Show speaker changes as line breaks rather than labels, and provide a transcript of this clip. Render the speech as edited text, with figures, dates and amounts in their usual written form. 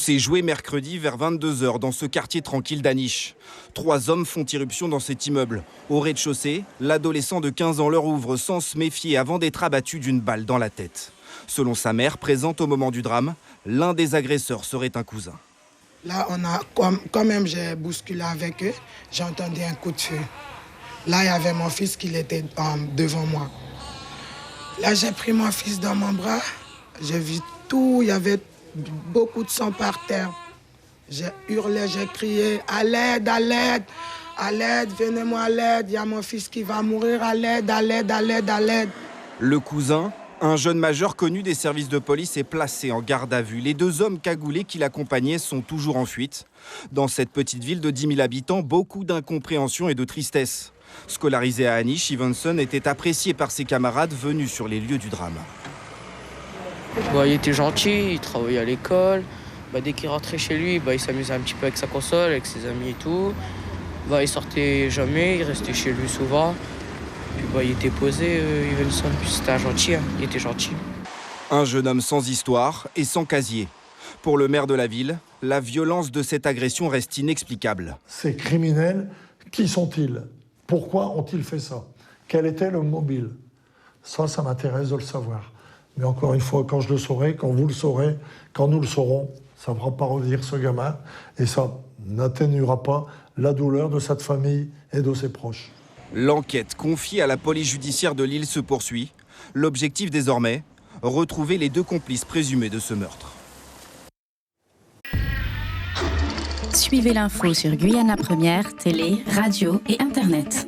C'est joué mercredi vers 22 h dans ce quartier tranquille d'Aniche. 3 hommes font irruption dans cet immeuble. Au rez-de-chaussée, l'adolescent de 15 ans leur ouvre sans se méfier avant d'être abattu d'une balle dans la tête. Selon sa mère, présente au moment du drame, l'un des agresseurs serait un cousin.
Là, quand même, j'ai bousculé avec eux, j'ai entendu un coup de feu. Là, il y avait mon fils qui était devant moi. Là, j'ai pris mon fils dans mon bras, j'ai vu tout, il y avait beaucoup de sang par terre. J'ai hurlé, j'ai crié, à l'aide, à l'aide, à l'aide, venez-moi à l'aide, il y a mon fils qui va mourir, à l'aide, à l'aide, à l'aide, à l'aide.
Le cousin, un jeune majeur connu des services de police, est placé en garde à vue. Les 2 hommes cagoulés qui l'accompagnaient sont toujours en fuite. Dans cette petite ville de 10 000 habitants, beaucoup d'incompréhension et de tristesse. Scolarisé à Aniche, Ivanson était apprécié par ses camarades venus sur les lieux du drame.
Il était gentil, il travaillait à l'école. Dès qu'il rentrait chez lui, il s'amusait un petit peu avec sa console, avec ses amis et tout. Il sortait jamais, il restait chez lui souvent. Puis, il était posé, Ivanson. C'était un gentil, il était gentil.
Un jeune homme sans histoire et sans casier. Pour le maire de la ville, la violence de cette agression reste inexplicable.
Ces criminels, qui sont-ils? Pourquoi ont-ils fait ça? Quel était le mobile? Ça m'intéresse de le savoir. Mais encore une fois, quand je le saurai, quand vous le saurez, quand nous le saurons, ça ne fera pas revenir ce gamin et ça n'atténuera pas la douleur de cette famille et de ses proches.
L'enquête confiée à la police judiciaire de Lille se poursuit. L'objectif désormais, retrouver les 2 complices présumés de ce meurtre.
Suivez l'info sur Guyana Première, télé, radio et internet.